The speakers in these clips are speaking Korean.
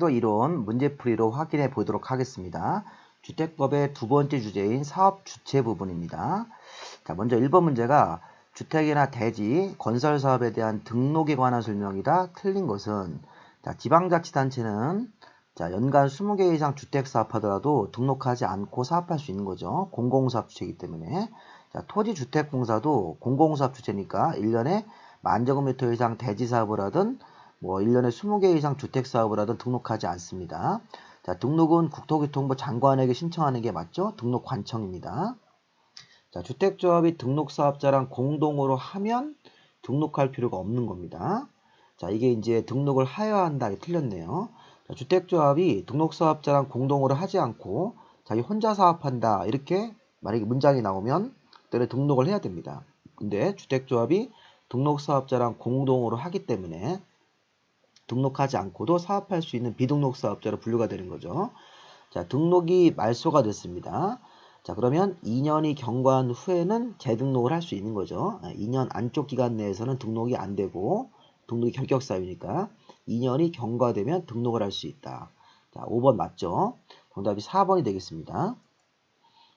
태도 이론 문제풀이로 확인해 보도록 하겠습니다. 주택법의 두 번째 주제인 사업 주체 부분입니다. 자, 먼저 1번 문제가 주택이나 대지, 건설 사업에 대한 등록에 관한 설명이다. 틀린 것은 자, 지방자치단체는 자, 연간 20개 이상 주택 사업하더라도 등록하지 않고 사업할 수 있는 거죠. 공공사업 주체이기 때문에. 자, 토지주택공사도 공공사업 주체니까 1년에 10,000제곱미터 이상 대지 사업을 하든 1년에 20개 이상 주택 사업을 하든 등록하지 않습니다. 자, 등록은 국토교통부 장관에게 신청하는 게 맞죠? 등록관청입니다. 자, 주택조합이 등록사업자랑 공동으로 하면 등록할 필요가 없는 겁니다. 자, 이게 이제 등록을 하여야 한다. 이게 틀렸네요. 자, 주택조합이 등록사업자랑 공동으로 하지 않고 자기 혼자 사업한다. 이렇게 만약에 문장이 나오면 그때는 등록을 해야 됩니다. 근데 주택조합이 등록사업자랑 공동으로 하기 때문에 등록하지 않고도 사업할 수 있는 비등록 사업자로 분류가 되는 거죠. 자, 등록이 말소가 됐습니다. 자, 그러면 2년이 경과한 후에는 재등록을 할 수 있는 거죠. 2년 안쪽 기간 내에서는 등록이 안 되고 등록이 결격사유니까 2년이 경과되면 등록을 할 수 있다. 자, 5번 맞죠? 정답이 4번이 되겠습니다.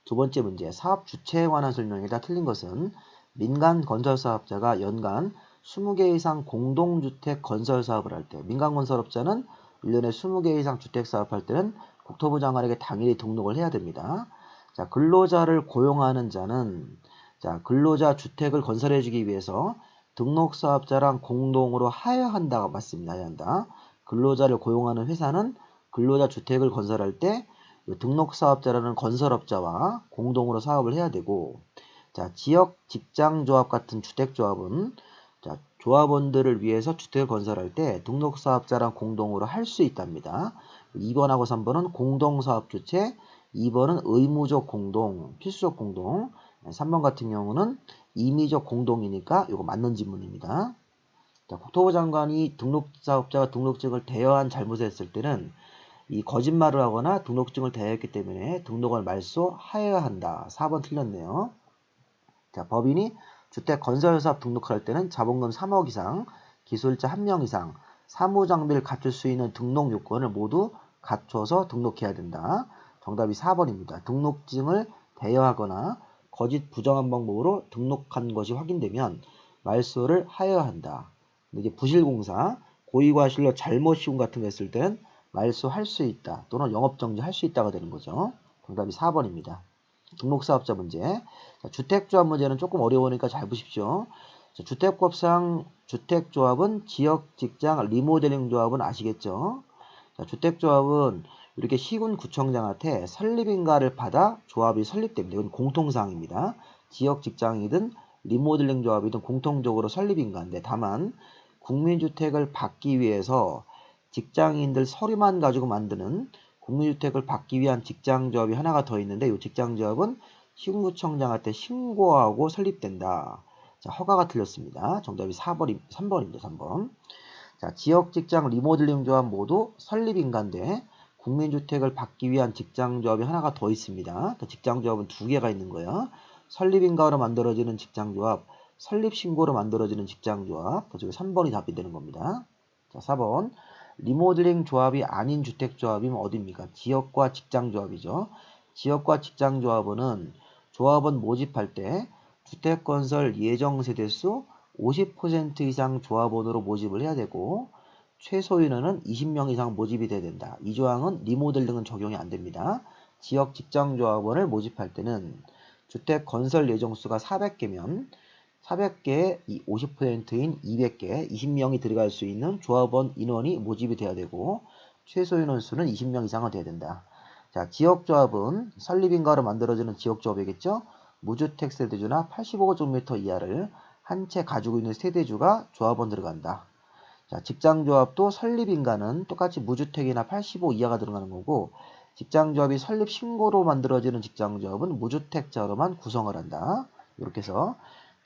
두 번째 문제, 사업 주체에 관한 설명이다. 틀린 것은 민간 건설 사업자가 연간 20개 이상 공동주택 건설 사업을 할 때, 민간 건설업자는 1년에 20개 이상 주택 사업할 때는 국토부 장관에게 당일히 등록을 해야 됩니다. 자, 근로자를 고용하는 자는 자, 근로자 주택을 건설해 주기 위해서 등록 사업자랑 공동으로 하여한다가 맞습니다. 하여한다. 근로자를 고용하는 회사는 근로자 주택을 건설할 때 등록사업자라는 건설업자와 공동으로 사업을 해야 되고, 자, 지역 직장조합 같은 주택조합은 자, 조합원들을 위해서 주택을 건설할 때 등록사업자랑 공동으로 할 수 있답니다. 2번하고 3번은 공동사업 주체, 2번은 의무적 공동, 필수적 공동, 3번 같은 경우는 임의적 공동이니까 이거 맞는 지문입니다. 자, 국토부 장관이 등록사업자가 등록증을 대여한 잘못을 했을 때는 이 거짓말을 하거나 등록증을 대여했기 때문에 등록을 말소하여야 한다. 4번 틀렸네요. 자, 법인이 주택 건설사업 등록할 때는 자본금 3억 이상, 기술자 1명 이상, 사무장비를 갖출 수 있는 등록 요건을 모두 갖춰서 등록해야 된다. 정답이 4번입니다. 등록증을 대여하거나 거짓 부정한 방법으로 등록한 것이 확인되면 말소를 하여야 한다. 근데 이제 부실공사, 고의과실로 잘못 시공 같은 거 했을 때는 말소할 수 있다. 또는 영업정지할 수 있다가 되는 거죠. 정답이 4번입니다. 등록사업자 문제. 자, 주택조합 문제는 조금 어려우니까 잘 보십시오. 자, 주택법상 주택조합은 지역, 직장, 리모델링 조합은 아시겠죠? 자, 주택조합은 이렇게 시군구청장한테 설립인가를 받아 조합이 설립됩니다. 이건 공통사항입니다. 지역, 직장이든 리모델링 조합이든 공통적으로 설립인가인데 다만 국민주택을 받기 위해서 직장인들 서류만 가지고 만드는 국민주택을 받기 위한 직장조합이 하나가 더 있는데 이 직장조합은 시군구청장한테 신고하고 설립된다. 자, 허가가 틀렸습니다. 정답이 3번입니다. 3번. 자, 지역 직장 리모델링 조합 모두 설립인가인데 국민주택을 받기 위한 직장조합이 하나가 더 있습니다. 직장조합은 두 개가 있는 거예요. 설립인가로 만들어지는 직장조합, 설립신고로 만들어지는 직장조합. 그중에 3번이 답이 되는 겁니다. 자, 4번. 리모델링 조합이 아닌 주택조합이면 어디입니까? 지역과 직장조합이죠. 지역과 직장조합은 조합원 모집할 때 주택건설 예정세대수 50% 이상 조합원으로 모집을 해야 되고 최소 인원은 20명 이상 모집이 돼야 된다. 이 조항은 리모델링은 적용이 안 됩니다. 지역 직장조합원을 모집할 때는 주택건설 예정수가 400개면 400개에 50%인 200개, 20명이 들어갈 수 있는 조합원 인원이 모집이 돼야 되고 최소 인원수는 20명 이상은 돼야 된다. 자, 지역조합은 설립인가로 만들어지는 지역조합이겠죠. 무주택 세대주나 85제곱미터 이하를 한 채 가지고 있는 세대주가 조합원 들어간다. 자, 직장조합도 설립인가는 똑같이 무주택이나 85 이하가 들어가는 거고 직장조합이 설립 신고로 만들어지는 직장조합은 무주택자로만 구성을 한다. 이렇게 해서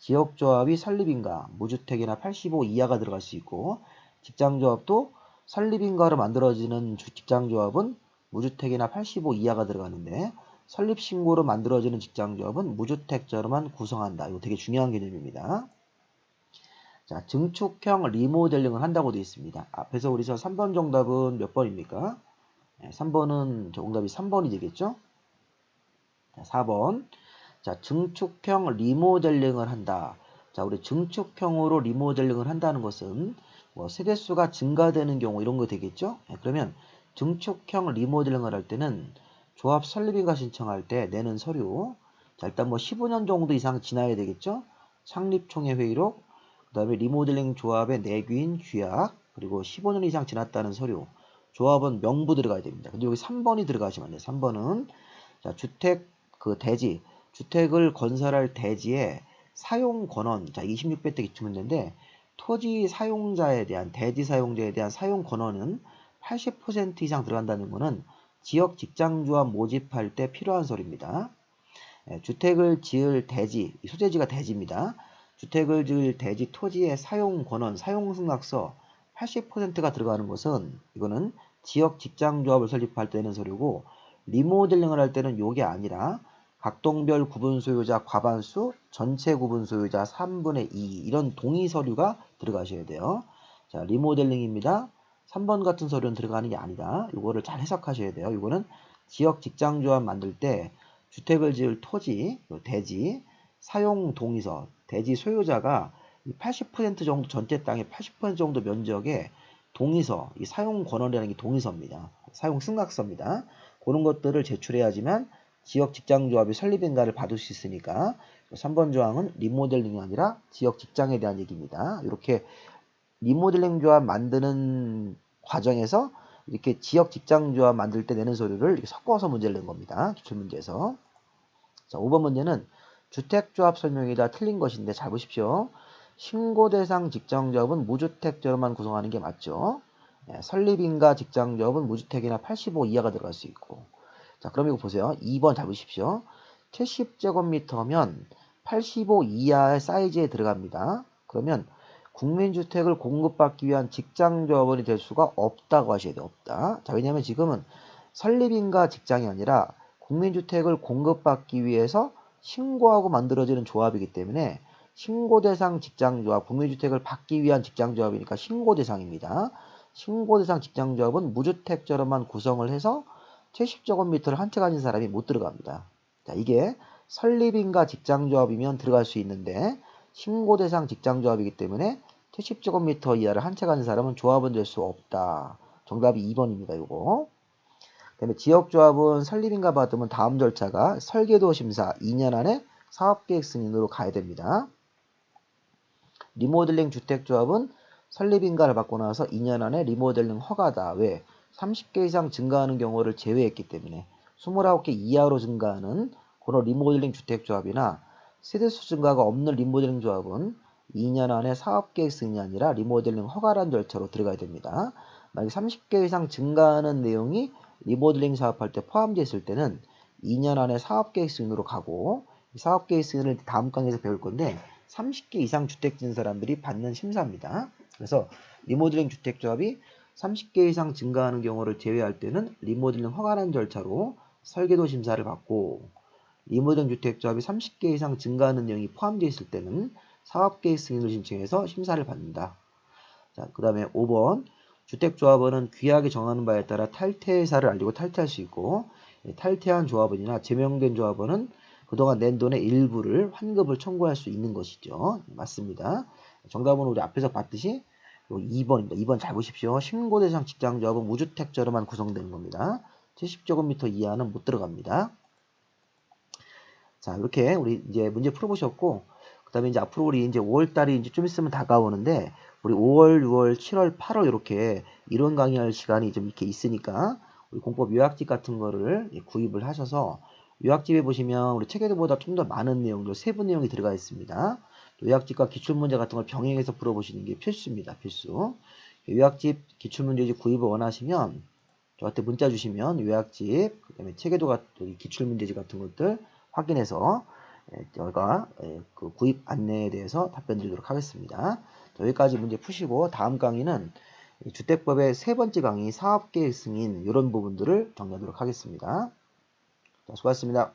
지역조합이 설립인가, 무주택이나 85 이하가 들어갈 수 있고 직장조합도 설립인가로 만들어지는 직장조합은 무주택이나 85 이하가 들어가는데 설립신고로 만들어지는 직장조합은 무주택자로만 구성한다. 이거 되게 중요한 개념입니다. 자, 증축형 리모델링을 한다고 되어 있습니다. 앞에서 우리 3번 정답은 몇 번입니까? 3번은 정답이 3번이 되겠죠? 자, 4번. 자, 증축형 리모델링을 한다. 자, 우리 증축형으로 리모델링을 한다는 것은 뭐 세대수가 증가되는 경우 이런 거 되겠죠? 그러면 증축형 리모델링을 할 때는 조합 설립인가 신청할 때 내는 서류. 자, 일단 뭐 15년 정도 이상 지나야 되겠죠? 창립총회 회의록, 그 다음에 리모델링 조합의 내규인 규약, 그리고 15년 이상 지났다는 서류. 조합원 명부 들어가야 됩니다. 근데 여기 3번이 들어가시면 안 돼요. 3번은 자, 주택 그 대지, 주택을 건설할 대지의 사용 권원, 자 26배 때 기출문제인데 토지 사용자에 대한 대지 사용자에 대한 사용 권원은 80% 이상 들어간다는 것은 지역 직장조합 모집할 때 필요한 서류입니다. 주택을 지을 대지, 소재지가 대지입니다. 주택을 지을 대지 토지의 사용 권원, 사용 승낙서 80%가 들어가는 것은 이거는 지역 직장조합을 설립할 때 내는 서류고 리모델링을 할 때는 요게 아니라 각동별 구분 소유자 과반수, 전체 구분 소유자 3분의 2 이런 동의 서류가 들어가셔야 돼요. 자, 리모델링입니다. 3번 같은 서류는 들어가는 게 아니다. 이거를 잘 해석하셔야 돼요. 이거는 지역 직장조합 만들 때 주택을 지을 토지, 대지, 사용 동의서, 대지 소유자가 80% 정도 전체 땅의 80% 정도 면적의 동의서, 이 사용 권원이라는 게 동의서입니다. 사용 승낙서입니다. 그런 것들을 제출해야지만 지역 직장조합이 설립인가를 받을 수 있으니까 3번 조항은 리모델링이 아니라 지역 직장에 대한 얘기입니다. 이렇게 리모델링 조합 만드는 과정에서 이렇게 지역 직장조합 만들 때 내는 서류를 이렇게 섞어서 문제를 낸 겁니다. 기출문제에서. 자, 5번 문제는 주택조합 설명이다 틀린 것인데 잘 보십시오. 신고 대상 직장조합은 무주택자로만 구성하는 게 맞죠. 설립인가 직장조합은 무주택이나 85 이하가 들어갈 수 있고. 자, 그럼 이거 보세요. 2번 잘 보십시오. 70제곱미터면 85 이하의 사이즈에 들어갑니다. 그러면 국민주택을 공급받기 위한 직장조합원이 될 수가 없다고 하셔야 돼요. 없다. 자, 왜냐하면 지금은 설립인가 직장이 아니라 국민주택을 공급받기 위해서 신고하고 만들어지는 조합이기 때문에 신고대상 직장조합, 국민주택을 받기 위한 직장조합이니까 신고대상입니다. 신고대상 직장조합은 무주택자로만 구성을 해서 70제곱미터를 한 채 가진 사람이 못 들어갑니다. 자, 이게 설립인가 직장조합이면 들어갈 수 있는데 신고대상 직장조합이기 때문에 70제곱미터 이하를 한 채 가진 사람은 조합원 될 수 없다. 정답이 2번입니다. 이거. 그 다음에 지역조합은 설립인가 받으면 다음 절차가 설계도 심사 2년 안에 사업계획 승인으로 가야 됩니다. 리모델링 주택조합은 설립인가를 받고 나서 2년 안에 리모델링 허가다. 왜? 30개 이상 증가하는 경우를 제외했기 때문에 29개 이하로 증가하는 그런 리모델링 주택조합이나 세대수 증가가 없는 리모델링 조합은 2년 안에 사업계획 승인이 아니라 리모델링 허가란 절차로 들어가야 됩니다. 만약 30개 이상 증가하는 내용이 리모델링 사업할 때 포함되어 있을 때는 2년 안에 사업계획 승인으로 가고 사업계획 승인을 다음 강의에서 배울 건데 30개 이상 주택 지은 사람들이 받는 심사입니다. 그래서 리모델링 주택조합이 30개 이상 증가하는 경우를 제외할 때는 리모델링 허가란 절차로 설계도 심사를 받고 리모델링 주택조합이 30개 이상 증가하는 내용이 포함되어 있을 때는 사업계획 승인을 신청해서 심사를 받는다. 자, 그 다음에 5번 주택조합원은 규약이 정하는 바에 따라 탈퇴사를 알리고 탈퇴할 수 있고 탈퇴한 조합원이나 제명된 조합원은 그동안 낸 돈의 일부를 환급을 청구할 수 있는 것이죠. 맞습니다. 정답은 우리 앞에서 봤듯이 2번입니다. 2번 잘 보십시오. 신고대상 직장조합은 무주택자로만 구성되는 겁니다. 70제곱미터 이하는 못 들어갑니다. 자, 이렇게 우리 이제 문제 풀어보셨고, 그 다음에 이제 앞으로 우리 이제 5월달이 이제 좀 있으면 다가오는데, 우리 5월, 6월, 7월, 8월 이렇게 이론 강의할 시간이 좀 이렇게 있으니까, 우리 공법 요약집 같은 거를 구입을 하셔서, 요약집에 보시면 우리 책에보다 좀 더 많은 내용들, 세부 내용이 들어가 있습니다. 요약집과 기출문제 같은 걸 병행해서 풀어보시는 게 필수입니다. 필수. 요약집, 기출문제집 구입을 원하시면, 저한테 문자 주시면 요약집, 그 다음에 체계도 같은 기출문제집 같은 것들 확인해서 저희가 그 구입 안내에 대해서 답변 드리도록 하겠습니다. 여기까지 문제 푸시고 다음 강의는 주택법의 세 번째 강의 사업계획 승인 이런 부분들을 정리하도록 하겠습니다. 자, 수고하셨습니다.